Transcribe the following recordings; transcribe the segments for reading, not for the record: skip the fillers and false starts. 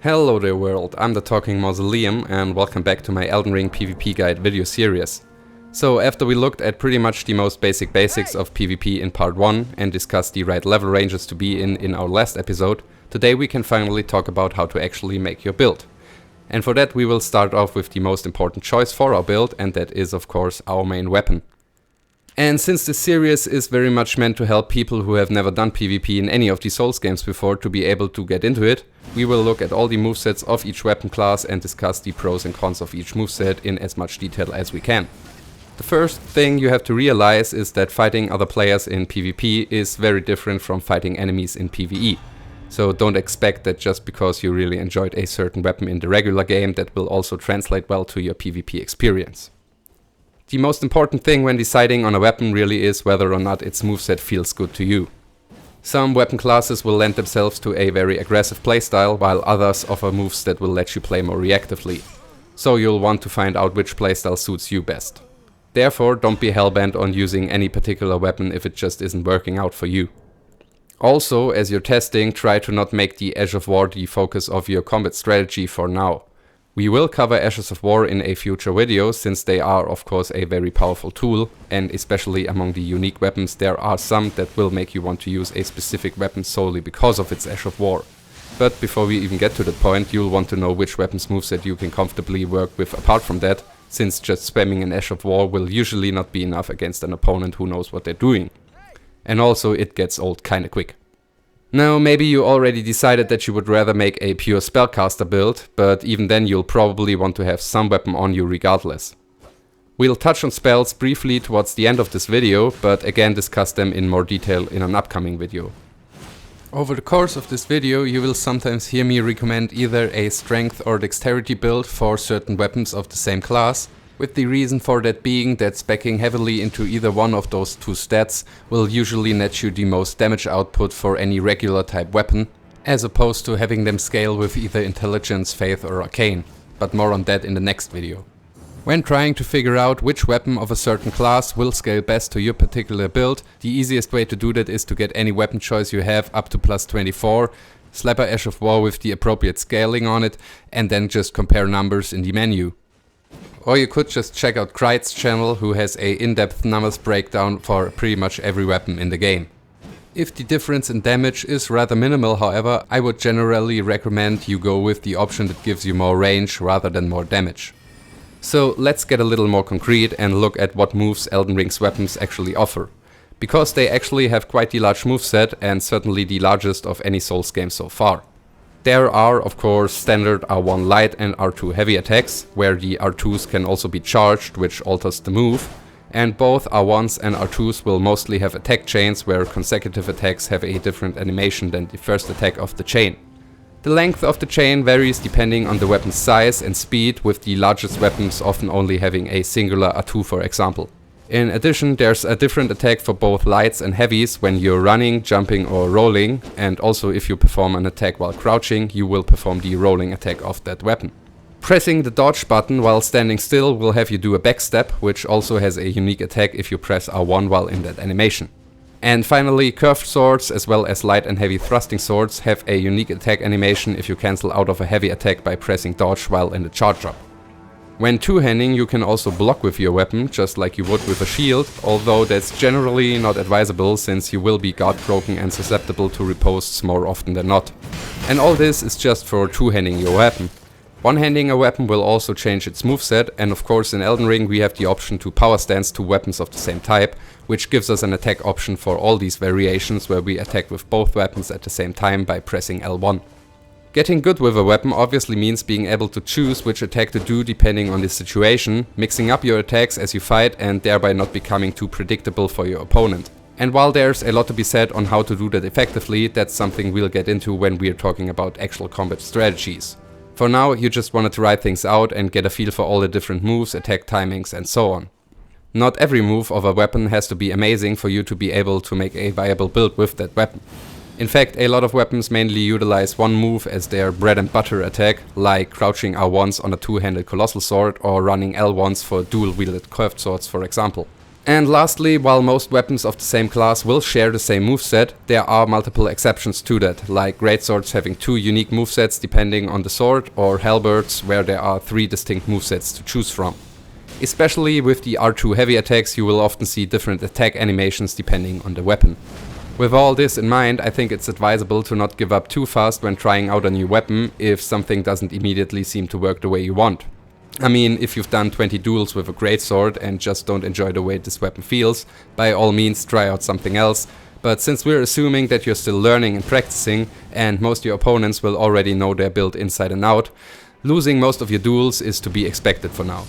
Hello there world, I'm the Talking Mausoleum and welcome back to my Elden Ring PvP guide video series. So after we looked at pretty much the most basics of PvP in part 1 and discussed the right level ranges to be in our last episode, today we can finally talk about how to actually make your build. And for that we will start off with the most important choice for our build, and that is of course our main weapon. And since this series is very much meant to help people who have never done PvP in any of the Souls games before to be able to get into it, we will look at all the movesets of each weapon class and discuss the pros and cons of each moveset in as much detail as we can. The first thing you have to realize is that fighting other players in PvP is very different from fighting enemies in PvE. So don't expect that just because you really enjoyed a certain weapon in the regular game that will also translate well to your PvP experience. The most important thing when deciding on a weapon really is whether or not its moveset feels good to you. Some weapon classes will lend themselves to a very aggressive playstyle, while others offer moves that will let you play more reactively. So you'll want to find out which playstyle suits you best. Therefore, don't be hellbent on using any particular weapon if it just isn't working out for you. Also, as you're testing, try to not make the Ash of War the focus of your combat strategy for now. We will cover Ashes of War in a future video, since they are of course a very powerful tool, and especially among the unique weapons there are some that will make you want to use a specific weapon solely because of its Ash of War. But before we even get to that point, you'll want to know which weapons moveset you can comfortably work with apart from that, since just spamming an Ash of War will usually not be enough against an opponent who knows what they're doing. And also it gets old kinda quick. Now, maybe you already decided that you would rather make a pure spellcaster build, but even then you'll probably want to have some weapon on you regardless. We'll touch on spells briefly towards the end of this video, but again discuss them in more detail in an upcoming video. Over the course of this video you will sometimes hear me recommend either a strength or dexterity build for certain weapons of the same class, with the reason for that being that speccing heavily into either one of those two stats will usually net you the most damage output for any regular type weapon, as opposed to having them scale with either intelligence, faith or arcane, but more on that in the next video. When trying to figure out which weapon of a certain class will scale best to your particular build, the easiest way to do that is to get any weapon choice you have up to plus 24, slap a Ash of War with the appropriate scaling on it, and then just compare numbers in the menu. Or you could just check out Kreit's channel, who has a in-depth numbers breakdown for pretty much every weapon in the game. If the difference in damage is rather minimal, however, I would generally recommend you go with the option that gives you more range rather than more damage. So let's get a little more concrete and look at what moves Elden Ring's weapons actually offer. Because they actually have quite the large moveset, and certainly the largest of any Souls game so far. There are, of course, standard R1 light and R2 heavy attacks, where the R2s can also be charged, which alters the move, and both R1s and R2s will mostly have attack chains where consecutive attacks have a different animation than the first attack of the chain. The length of the chain varies depending on the weapon's size and speed, with the largest weapons often only having a singular R2 for example. In addition, there's a different attack for both lights and heavies when you're running, jumping or rolling, and also if you perform an attack while crouching, you will perform the rolling attack of that weapon. Pressing the dodge button while standing still will have you do a backstep, which also has a unique attack if you press R1 while in that animation. And finally, curved swords as well as light and heavy thrusting swords have a unique attack animation if you cancel out of a heavy attack by pressing dodge while in the charge drop. When two-handing you can also block with your weapon, just like you would with a shield, although that's generally not advisable since you will be guard broken and susceptible to riposts more often than not. And all this is just for two-handing your weapon. One-handing a weapon will also change its moveset, and of course in Elden Ring we have the option to power stance two weapons of the same type, which gives us an attack option for all these variations where we attack with both weapons at the same time by pressing L1. Getting good with a weapon obviously means being able to choose which attack to do depending on the situation, mixing up your attacks as you fight and thereby not becoming too predictable for your opponent. And while there's a lot to be said on how to do that effectively, that's something we'll get into when we're talking about actual combat strategies. For now, you just wanted to write things out and get a feel for all the different moves, attack timings and so on. Not every move of a weapon has to be amazing for you to be able to make a viable build with that weapon. In fact, a lot of weapons mainly utilize one move as their bread and butter attack, like crouching R1s on a two-handed Colossal Sword or running L1s for dual-wielded curved swords for example. And lastly, while most weapons of the same class will share the same moveset, there are multiple exceptions to that, like Greatswords having 2 unique movesets depending on the sword, or Halberds where there are 3 distinct movesets to choose from. Especially with the R2 heavy attacks, you will often see different attack animations depending on the weapon. With all this in mind, I think it's advisable to not give up too fast when trying out a new weapon if something doesn't immediately seem to work the way you want. I mean, if you've done 20 duels with a greatsword and just don't enjoy the way this weapon feels, by all means try out something else, but since we're assuming that you're still learning and practicing, and most of your opponents will already know their build inside and out, losing most of your duels is to be expected for now.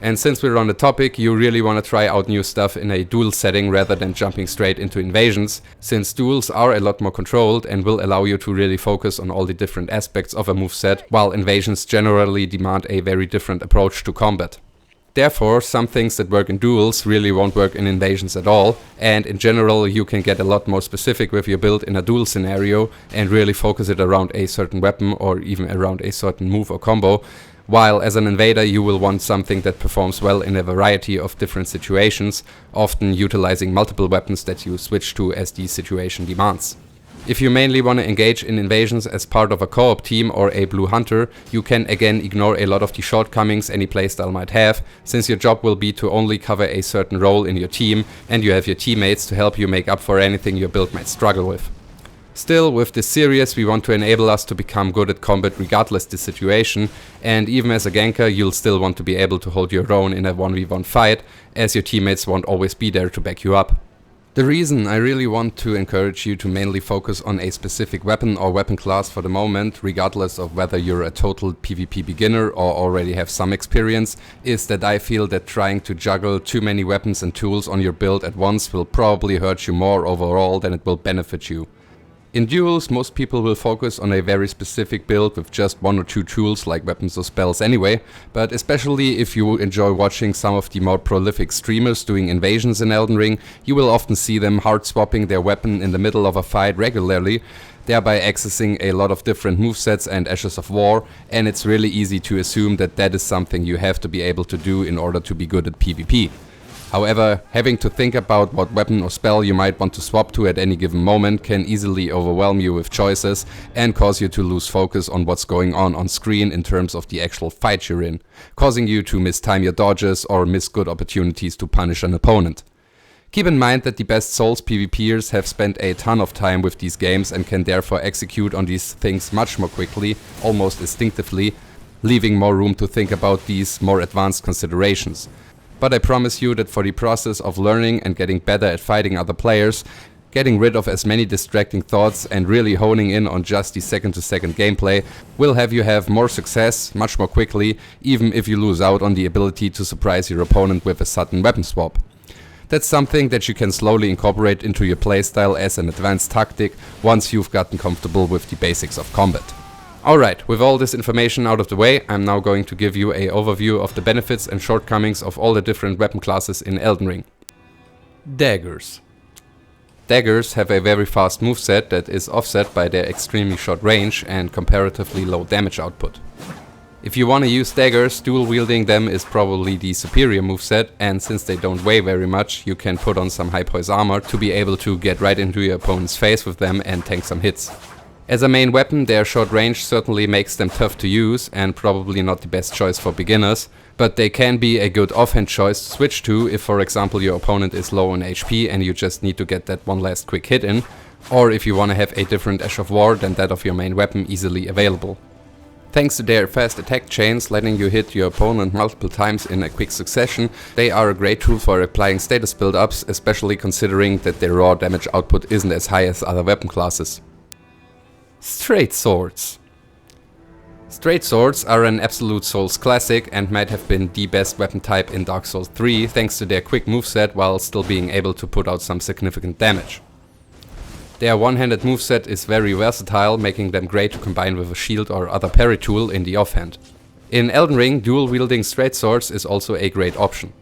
And since we're on the topic, you really want to try out new stuff in a duel setting rather than jumping straight into invasions, since duels are a lot more controlled and will allow you to really focus on all the different aspects of a moveset, while invasions generally demand a very different approach to combat. Therefore, some things that work in duels really won't work in invasions at all, and in general you can get a lot more specific with your build in a duel scenario and really focus it around a certain weapon or even around a certain move or combo, while as an invader you will want something that performs well in a variety of different situations, often utilizing multiple weapons that you switch to as the situation demands. If you mainly want to engage in invasions as part of a co-op team or a blue hunter, you can again ignore a lot of the shortcomings any playstyle might have, since your job will be to only cover a certain role in your team and you have your teammates to help you make up for anything your build might struggle with. Still, with this series we want to enable us to become good at combat regardless the situation, and even as a ganker you'll still want to be able to hold your own in a 1v1 fight, as your teammates won't always be there to back you up. The reason I really want to encourage you to mainly focus on a specific weapon or weapon class for the moment, regardless of whether you're a total PvP beginner or already have some experience, is that I feel that trying to juggle too many weapons and tools on your build at once will probably hurt you more overall than it will benefit you. In duels, most people will focus on a very specific build with just 1 or 2 tools like weapons or spells anyway, but especially if you enjoy watching some of the more prolific streamers doing invasions in Elden Ring, you will often see them hard swapping their weapon in the middle of a fight regularly, thereby accessing a lot of different movesets and Ashes of War, and it's really easy to assume that that is something you have to be able to do in order to be good at PvP. However, having to think about what weapon or spell you might want to swap to at any given moment can easily overwhelm you with choices and cause you to lose focus on what's going on screen in terms of the actual fight you're in, causing you to mistime your dodges or miss good opportunities to punish an opponent. Keep in mind that the best Souls PvPers have spent a ton of time with these games and can therefore execute on these things much more quickly, almost instinctively, leaving more room to think about these more advanced considerations. But I promise you that for the process of learning and getting better at fighting other players, getting rid of as many distracting thoughts and really honing in on just the second-to-second gameplay will have you have more success much more quickly, even if you lose out on the ability to surprise your opponent with a sudden weapon swap. That's something that you can slowly incorporate into your playstyle as an advanced tactic once you've gotten comfortable with the basics of combat. Alright, with all this information out of the way, I'm now going to give you an overview of the benefits and shortcomings of all the different weapon classes in Elden Ring. Daggers. Daggers have a very fast moveset that is offset by their extremely short range and comparatively low damage output. If you want to use daggers, dual wielding them is probably the superior moveset, and since they don't weigh very much, you can put on some high poise armor to be able to get right into your opponent's face with them and tank some hits. As a main weapon, their short range certainly makes them tough to use and probably not the best choice for beginners, but they can be a good offhand choice to switch to if, for example, your opponent is low on HP and you just need to get that one last quick hit in, or if you want to have a different Ash of War than that of your main weapon easily available. Thanks to their fast attack chains, letting you hit your opponent multiple times in a quick succession, they are a great tool for applying status build-ups, especially considering that their raw damage output isn't as high as other weapon classes. Straight Swords. Straight Swords are an absolute Souls classic and might have been the best weapon type in Dark Souls 3 thanks to their quick moveset while still being able to put out some significant damage. Their one-handed moveset is very versatile, making them great to combine with a shield or other parry tool in the offhand. In Elden Ring, dual-wielding straight swords is also a great option.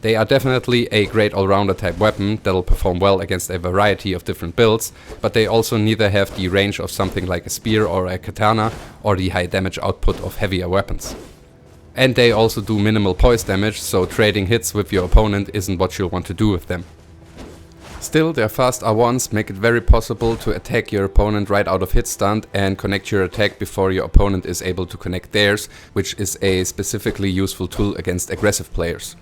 They are definitely a great all-rounder type weapon that'll perform well against a variety of different builds, but they also neither have the range of something like a spear or a katana, or the high damage output of heavier weapons. And they also do minimal poise damage, so trading hits with your opponent isn't what you'll want to do with them. Still, their fast R1s make it very possible to attack your opponent right out of hit stun and connect your attack before your opponent is able to connect theirs, which is a specifically useful tool against aggressive players.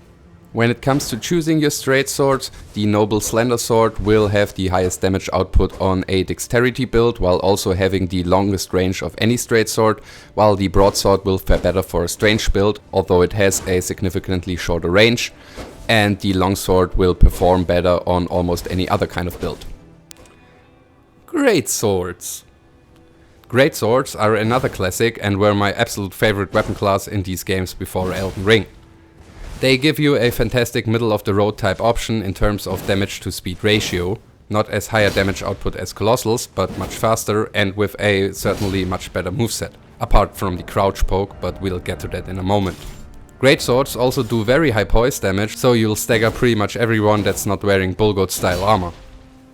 When it comes to choosing your straight sword, the Noble Slender Sword will have the highest damage output on a dexterity build, while also having the longest range of any straight sword, while the broadsword will fare better for a strange build, although it has a significantly shorter range, and the longsword will perform better on almost any other kind of build. Greatswords. Greatswords are another classic and were my absolute favorite weapon class in these games before Elden Ring. They give you a fantastic middle of the road type option in terms of damage to speed ratio, not as higher damage output as Colossals, but much faster and with a certainly much better moveset, apart from the crouch poke, but we'll get to that in a moment. Greatswords also do very high poise damage, so you'll stagger pretty much everyone that's not wearing Bullgoat style armor.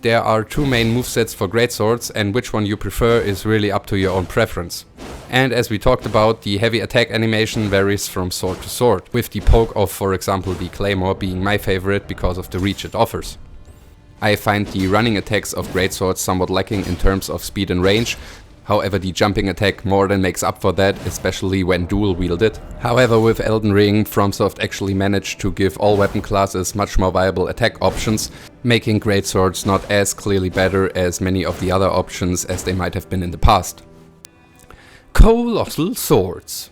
There are two main movesets for Greatswords, and which one you prefer is really up to your own preference. And as we talked about, the heavy attack animation varies from sword to sword, with the poke of, for example, the Claymore being my favorite because of the reach it offers. I find the running attacks of Greatswords somewhat lacking in terms of speed and range, however the jumping attack more than makes up for that, especially when dual wielded. However, with Elden Ring, FromSoft actually managed to give all weapon classes much more viable attack options, making Greatswords not as clearly better as many of the other options as they might have been in the past. Colossal Swords.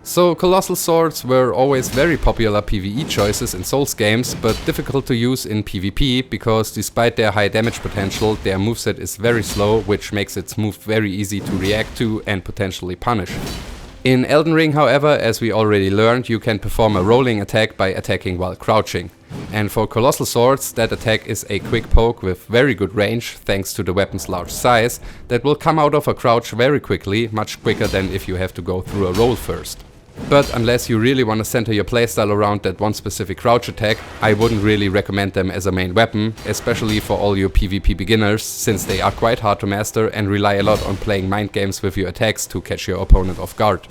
So Colossal Swords were always very popular PvE choices in Souls games, but difficult to use in PvP because despite their high damage potential, their moveset is very slow, which makes its move very easy to react to and potentially punish. In Elden Ring, however, as we already learned, you can perform a rolling attack by attacking while crouching. And for Colossal Swords, that attack is a quick poke with very good range, thanks to the weapon's large size, that will come out of a crouch very quickly, much quicker than if you have to go through a roll first. But unless you really want to center your playstyle around that one specific crouch attack, I wouldn't really recommend them as a main weapon, especially for all your PvP beginners, since they are quite hard to master and rely a lot on playing mind games with your attacks to catch your opponent off guard.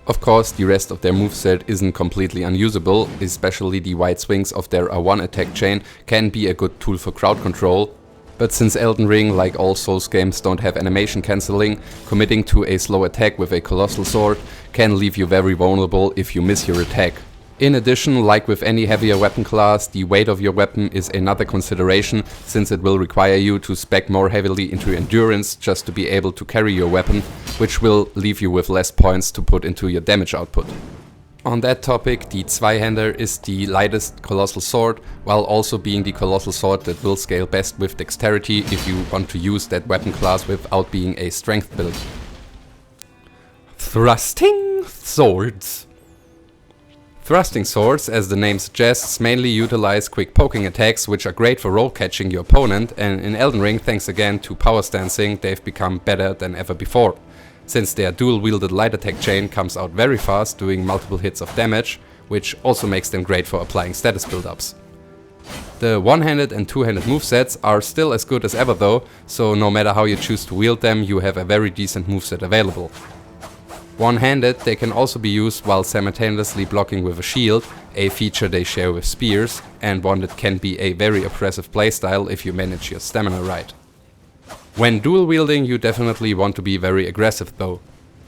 Of course, the rest of their moveset isn't completely unusable, especially the wide swings of their R1 attack chain can be a good tool for crowd control. But since Elden Ring, like all Souls games, don't have animation cancelling, committing to a slow attack with a Colossal Sword can leave you very vulnerable if you miss your attack. In addition, like with any heavier weapon class, the weight of your weapon is another consideration, since it will require you to spec more heavily into endurance just to be able to carry your weapon, which will leave you with less points to put into your damage output. On that topic, the Zweihander is the lightest Colossal Sword, while also being the Colossal Sword that will scale best with dexterity if you want to use that weapon class without being a strength build. Thrusting Swords. Thrusting Swords, as the name suggests, mainly utilize quick poking attacks, which are great for roll catching your opponent, and in Elden Ring, thanks again to power stancing, they've become better than ever before. Since their dual-wielded light attack chain comes out very fast, doing multiple hits of damage, which also makes them great for applying status build-ups. The one-handed and two-handed movesets are still as good as ever though, so no matter how you choose to wield them, you have a very decent moveset available. One-handed, they can also be used while simultaneously blocking with a shield, a feature they share with spears, and one that can be a very oppressive playstyle if you manage your stamina right. When dual wielding, you definitely want to be very aggressive though.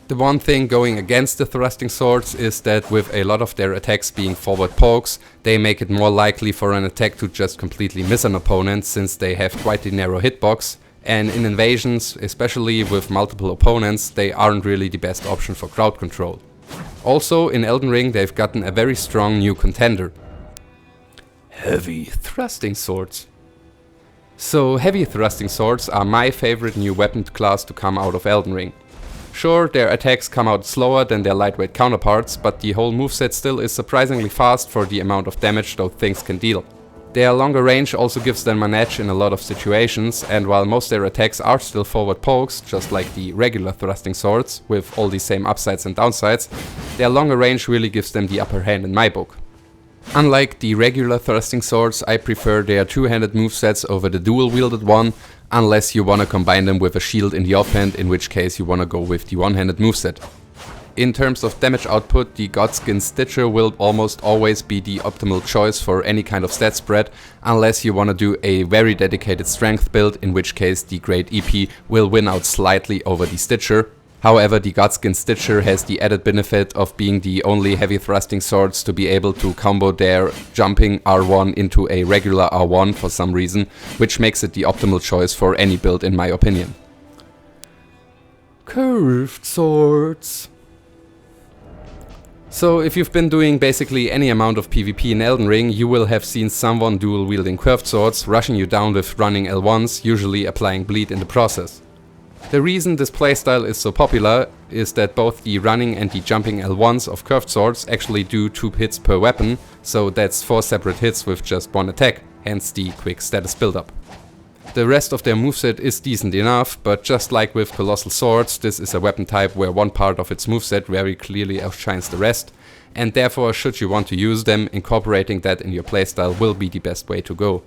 The one thing going against the thrusting swords is that with a lot of their attacks being forward pokes, they make it more likely for an attack to just completely miss an opponent, since they have quite a narrow hitbox, and in invasions, especially with multiple opponents, they aren't really the best option for crowd control. Also, in Elden Ring they've gotten a very strong new contender. Heavy thrusting swords. So heavy thrusting swords are my favorite new weapon class to come out of Elden Ring. Sure, their attacks come out slower than their lightweight counterparts, but the whole moveset still is surprisingly fast for the amount of damage those things can deal. Their longer range also gives them an edge in a lot of situations, and while most their attacks are still forward pokes, just like the regular thrusting swords, with all the same upsides and downsides, their longer range really gives them the upper hand in my book. Unlike the regular thrusting swords, I prefer their two-handed movesets over the dual-wielded one, unless you wanna combine them with a shield in the offhand, in which case you wanna go with the one-handed moveset. In terms of damage output, the Godskin Stitcher will almost always be the optimal choice for any kind of stat spread, unless you want to do a very dedicated strength build, in which case the Great EP will win out slightly over the Stitcher. However, the Godskin Stitcher has the added benefit of being the only heavy thrusting swords to be able to combo their jumping R1 into a regular R1 for some reason, which makes it the optimal choice for any build in my opinion. Curved swords. So if you've been doing basically any amount of PvP in Elden Ring, you will have seen someone dual wielding curved swords, rushing you down with running L1s, usually applying bleed in the process. The reason this playstyle is so popular is that both the running and the jumping L1s of curved swords actually do 2 hits per weapon, so that's 4 separate hits with just 1 attack, hence the quick status buildup. The rest of their moveset is decent enough, but just like with Colossal Swords, this is a weapon type where one part of its moveset very clearly outshines the rest, and therefore should you want to use them, incorporating that in your playstyle will be the best way to go.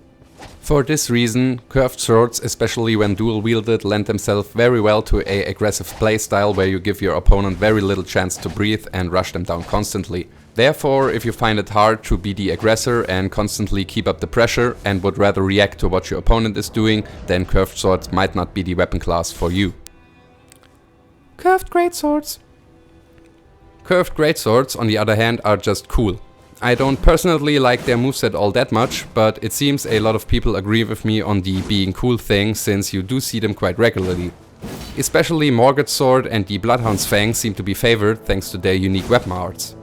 For this reason, curved swords, especially when dual wielded, lend themselves very well to an aggressive playstyle where you give your opponent very little chance to breathe and rush them down constantly. Therefore, if you find it hard to be the aggressor and constantly keep up the pressure and would rather react to what your opponent is doing, then curved swords might not be the weapon class for you. Curved greatswords. Curved greatswords, on the other hand, are just cool. I don't personally like their moveset all that much, but it seems a lot of people agree with me on the being cool thing, since you do see them quite regularly. Especially Morgoth's sword and the Bloodhound's fang seem to be favored thanks to their unique weapon arts.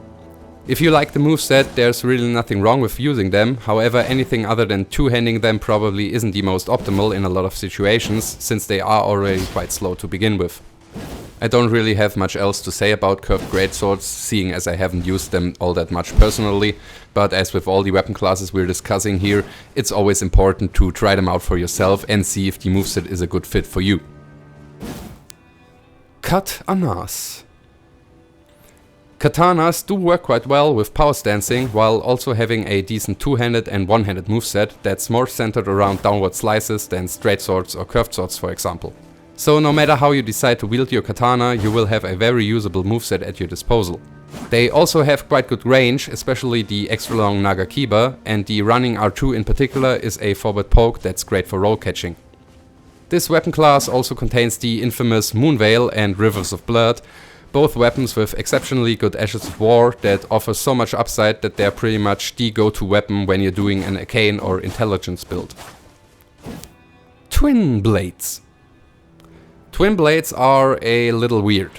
If you like the moveset, there's really nothing wrong with using them, however anything other than two-handing them probably isn't the most optimal in a lot of situations, since they are already quite slow to begin with. I don't really have much else to say about curved greatswords, seeing as I haven't used them all that much personally, but as with all the weapon classes we're discussing here, it's always important to try them out for yourself and see if the moveset is a good fit for you. Katanas. Katanas do work quite well with power stancing, while also having a decent two-handed and one-handed moveset that's more centered around downward slices than straight swords or curved swords, for example. So no matter how you decide to wield your katana, you will have a very usable moveset at your disposal. They also have quite good range, especially the extra long Nagakiba, and the running R2 in particular is a forward poke that's great for roll catching. This weapon class also contains the infamous Moonveil and Rivers of Blood, both weapons with exceptionally good Ashes of War that offer so much upside that they're pretty much the go-to weapon when you're doing an arcane or intelligence build. Twinblades. Twinblades are a little weird.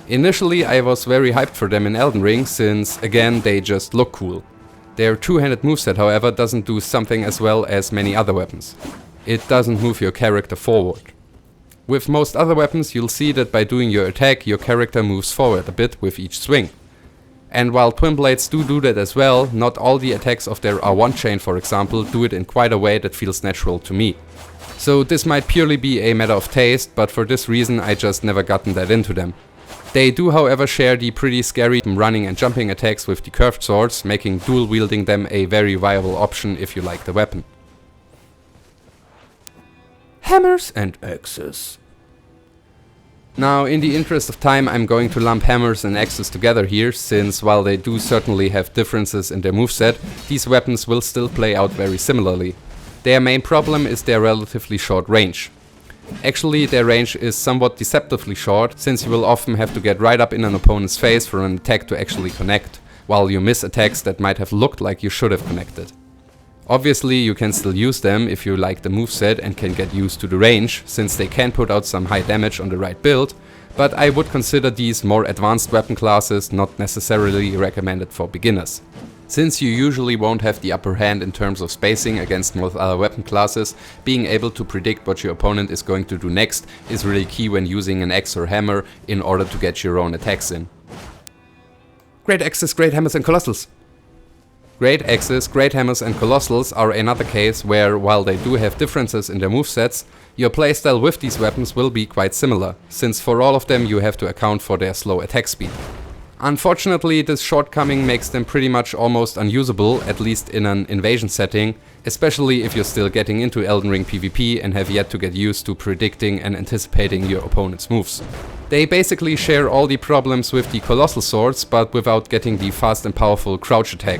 Initially I was very hyped for them in Elden Ring, since again they just look cool. Their two-handed moveset, however, doesn't do something as well as many other weapons. It doesn't move your character forward. With most other weapons you'll see that by doing your attack your character moves forward a bit with each swing. And while Twinblades do that as well, not all the attacks of their R1 chain, for example, do it in quite a way that feels natural to me. So this might purely be a matter of taste, but for this reason I just never gotten that into them. They do however share the pretty scary running and jumping attacks with the curved swords, making dual wielding them a very viable option if you like the weapon. Hammers and axes. Now, in the interest of time, I'm going to lump hammers and axes together here, since while they do certainly have differences in their moveset, these weapons will still play out very similarly. Their main problem is their relatively short range. Actually, their range is somewhat deceptively short, since you will often have to get right up in an opponent's face for an attack to actually connect, while you miss attacks that might have looked like you should have connected. Obviously you can still use them if you like the moveset and can get used to the range, since they can put out some high damage on the right build, but I would consider these more advanced weapon classes, not necessarily recommended for beginners. Since you usually won't have the upper hand in terms of spacing against most other weapon classes, being able to predict what your opponent is going to do next is really key when using an axe or hammer in order to get your own attacks in. Greataxes, Greathammers and Colossals. Greataxes, Greathammers and Colossals are another case where, while they do have differences in their movesets, your playstyle with these weapons will be quite similar, since for all of them you have to account for their slow attack speed. Unfortunately, this shortcoming makes them pretty much almost unusable, at least in an invasion setting, especially if you're still getting into Elden Ring PvP and have yet to get used to predicting and anticipating your opponent's moves. They basically share all the problems with the Colossal Swords, but without getting the fast and powerful crouch attack.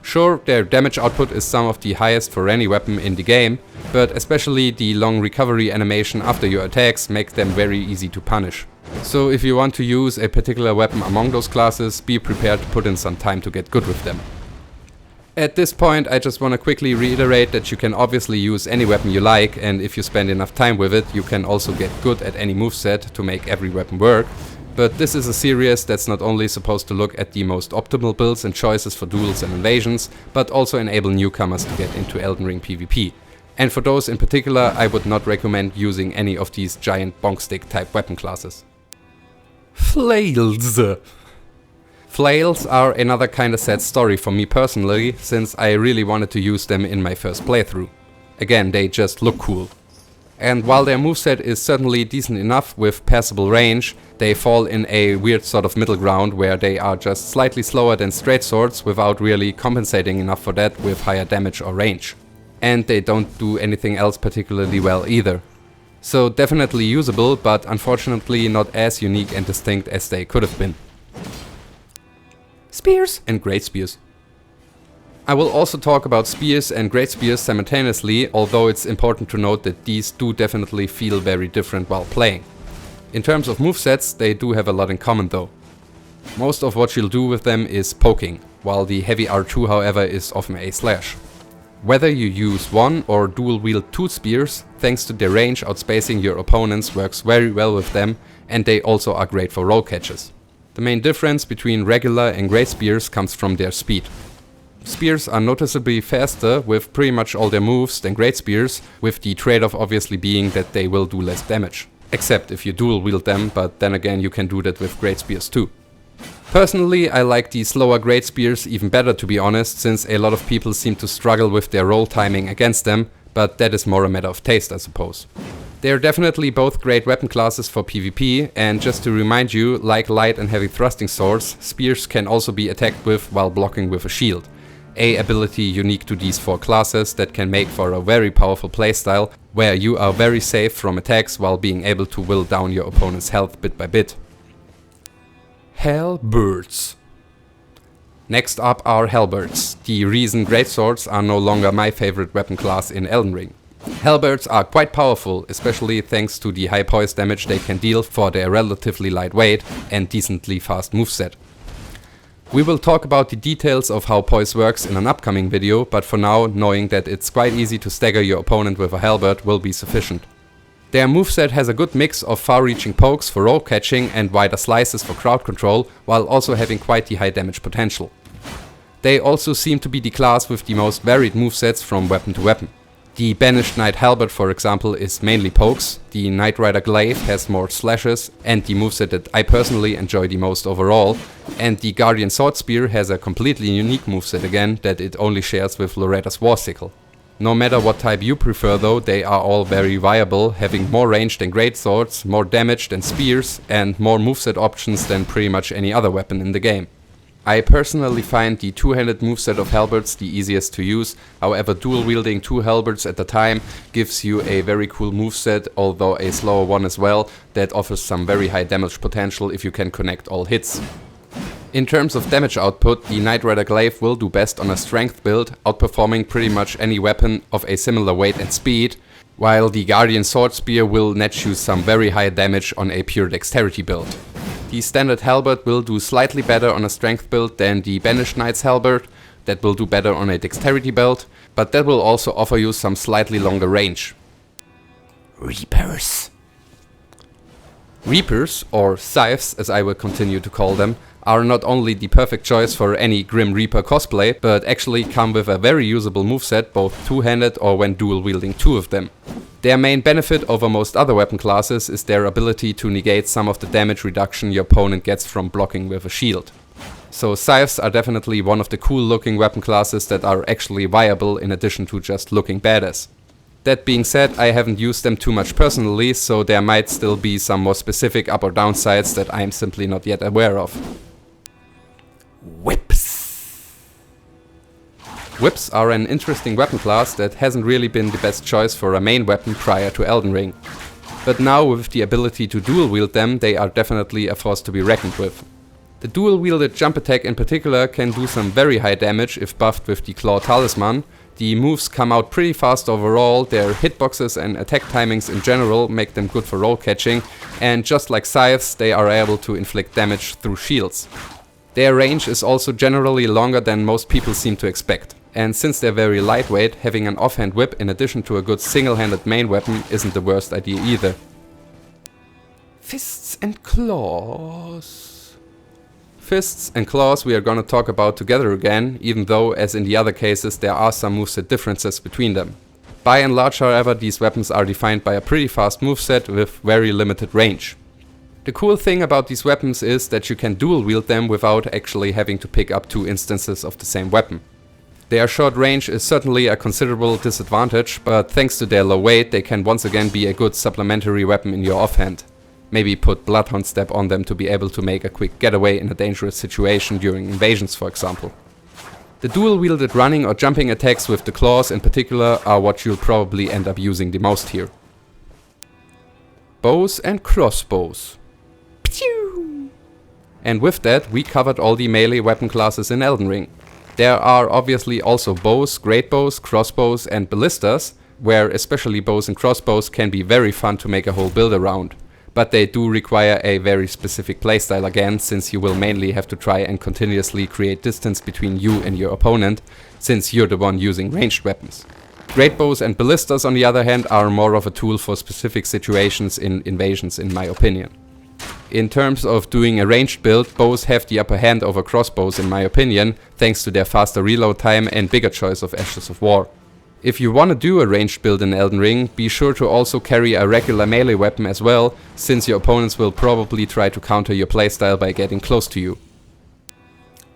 Sure, their damage output is some of the highest for any weapon in the game, but especially the long recovery animation after your attacks make them very easy to punish. So if you want to use a particular weapon among those classes, be prepared to put in some time to get good with them. At this point, I just want to quickly reiterate that you can obviously use any weapon you like, and if you spend enough time with it, you can also get good at any moveset to make every weapon work. But this is a series that's not only supposed to look at the most optimal builds and choices for duels and invasions, but also enable newcomers to get into Elden Ring PvP. And for those in particular, I would not recommend using any of these giant bonk stick type weapon classes. Flails. Flails are another kinda sad story for me personally, since I really wanted to use them in my first playthrough. Again, they just look cool. And while their moveset is certainly decent enough with passable range, they fall in a weird sort of middle ground where they are just slightly slower than straight swords without really compensating enough for that with higher damage or range. And they don't do anything else particularly well either. So definitely usable, but unfortunately not as unique and distinct as they could have been. Spears and Greatspears. I will also talk about Spears and Greatspears simultaneously, although it's important to note that these do definitely feel very different while playing. In terms of movesets, they do have a lot in common though. Most of what you'll do with them is poking, while the heavy R2 however is often a slash. Whether you use one or dual wield two spears, thanks to their range outspacing your opponents works very well with them, and they also are great for roll catches. The main difference between regular and great spears comes from their speed. Spears are noticeably faster with pretty much all their moves than great spears, with the trade-off obviously being that they will do less damage. Except if you dual wield them, but then again you can do that with great spears too. Personally, I like the slower great spears even better, to be honest, since a lot of people seem to struggle with their roll timing against them, but that is more a matter of taste, I suppose. They are definitely both great weapon classes for PvP, and just to remind you, like light and heavy thrusting swords, spears can also be attacked with while blocking with a shield. A ability unique to these four classes that can make for a very powerful playstyle, where you are very safe from attacks while being able to whittle down your opponent's health bit by bit. Halberds. Next up are Halberds, the reason Greatswords are no longer my favorite weapon class in Elden Ring. Halberds are quite powerful, especially thanks to the high poise damage they can deal for their relatively light weight and decently fast moveset. We will talk about the details of how poise works in an upcoming video, but for now, knowing that it's quite easy to stagger your opponent with a halberd will be sufficient. Their moveset has a good mix of far-reaching pokes for roll catching and wider slices for crowd control, while also having quite the high damage potential. They also seem to be the class with the most varied movesets from weapon to weapon. The Banished Knight Halberd, for example, is mainly pokes, the Knight Rider Glaive has more slashes and the moveset that I personally enjoy the most overall, and the Guardian Sword Spear has a completely unique moveset again that it only shares with Loretta's War Sickle. No matter what type you prefer though, they are all very viable, having more range than great swords, more damage than spears, and more moveset options than pretty much any other weapon in the game. I personally find the two-handed moveset of halberds the easiest to use, however dual-wielding two halberds at a time gives you a very cool moveset, although a slower one as well, that offers some very high damage potential if you can connect all hits. In terms of damage output, the Knight Rider Glaive will do best on a strength build, outperforming pretty much any weapon of a similar weight and speed, while the Guardian Sword Spear will net you some very high damage on a pure dexterity build. The standard halberd will do slightly better on a strength build than the Banished Knight's halberd, that will do better on a dexterity build, but that will also offer you some slightly longer range. Reapers. Reapers, or scythes as I will continue to call them, are not only the perfect choice for any Grim Reaper cosplay, but actually come with a very usable moveset, both two-handed or when dual-wielding two of them. Their main benefit over most other weapon classes is their ability to negate some of the damage reduction your opponent gets from blocking with a shield. So scythes are definitely one of the cool looking weapon classes that are actually viable in addition to just looking badass. That being said, I haven't used them too much personally, so there might still be some more specific up or downsides that I'm simply not yet aware of. Whips! Whips are an interesting weapon class that hasn't really been the best choice for a main weapon prior to Elden Ring. But now with the ability to dual wield them, they are definitely a force to be reckoned with. The dual wielded jump attack in particular can do some very high damage if buffed with the Claw Talisman. The moves come out pretty fast overall, their hitboxes and attack timings in general make them good for roll catching, and just like scythes, they are able to inflict damage through shields. Their range is also generally longer than most people seem to expect, and since they're very lightweight, having an offhand whip in addition to a good single-handed main weapon isn't the worst idea either. Fists and claws. Fists and claws we are gonna talk about together again, even though, as in the other cases, there are some moveset differences between them. By and large, however, these weapons are defined by a pretty fast moveset with very limited range. The cool thing about these weapons is that you can dual wield them without actually having to pick up two instances of the same weapon. Their short range is certainly a considerable disadvantage, but thanks to their low weight, they can once again be a good supplementary weapon in your offhand. Maybe put Bloodhound Step on them to be able to make a quick getaway in a dangerous situation during invasions, for example. The dual-wielded running or jumping attacks with the claws in particular are what you'll probably end up using the most here. Bows and crossbows. Pew! And with that, we covered all the melee weapon classes in Elden Ring. There are obviously also bows, great bows, crossbows and ballistas, where especially bows and crossbows can be very fun to make a whole build around. But they do require a very specific playstyle again, since you will mainly have to try and continuously create distance between you and your opponent, since you're the one using ranged weapons. Great bows and ballistas on the other hand are more of a tool for specific situations in invasions in my opinion. In terms of doing a ranged build, bows have the upper hand over crossbows in my opinion, thanks to their faster reload time and bigger choice of Ashes of War. If you want to do a ranged build in Elden Ring, be sure to also carry a regular melee weapon as well, since your opponents will probably try to counter your playstyle by getting close to you.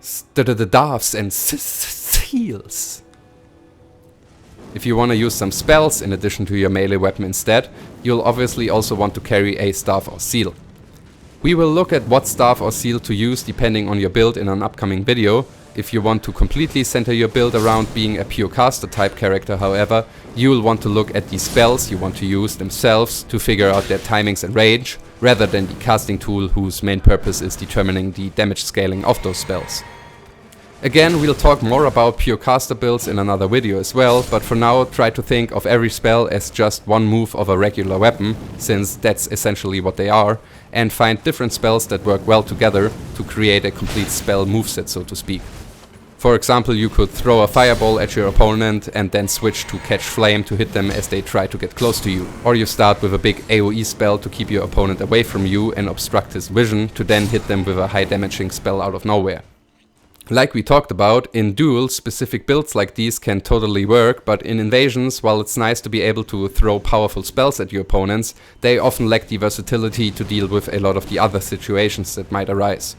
Staffs and seals. If you want to use some spells in addition to your melee weapon instead, you'll obviously also want to carry a staff or seal. We will look at what staff or seal to use depending on your build in an upcoming video. If you want to completely center your build around being a pure caster type character, however, you will want to look at the spells you want to use themselves to figure out their timings and range, rather than the casting tool whose main purpose is determining the damage scaling of those spells. Again, we'll talk more about pure caster builds in another video as well, but for now try to think of every spell as just one move of a regular weapon, since that's essentially what they are, and find different spells that work well together to create a complete spell moveset, so to speak. For example, you could throw a fireball at your opponent and then switch to catch flame to hit them as they try to get close to you. Or you start with a big AoE spell to keep your opponent away from you and obstruct his vision to then hit them with a high damaging spell out of nowhere. Like we talked about, in duels, specific builds like these can totally work, but in invasions, while it's nice to be able to throw powerful spells at your opponents, they often lack the versatility to deal with a lot of the other situations that might arise.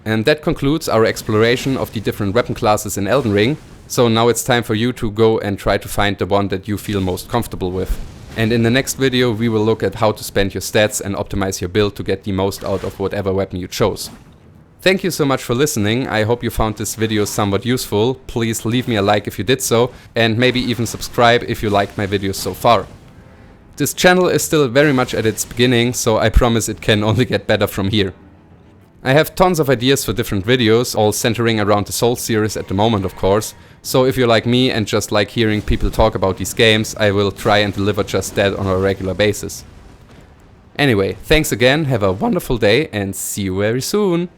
And that concludes our exploration of the different weapon classes in Elden Ring, so now it's time for you to go and try to find the one that you feel most comfortable with. And in the next video we will look at how to spend your stats and optimize your build to get the most out of whatever weapon you chose. Thank you so much for listening, I hope you found this video somewhat useful. Please leave me a like if you did so, and maybe even subscribe if you liked my videos so far. This channel is still very much at its beginning, so I promise it can only get better from here. I have tons of ideas for different videos, all centering around the Souls series at the moment of course, so if you're like me and just like hearing people talk about these games, I will try and deliver just that on a regular basis. Anyway, thanks again, have a wonderful day and see you very soon!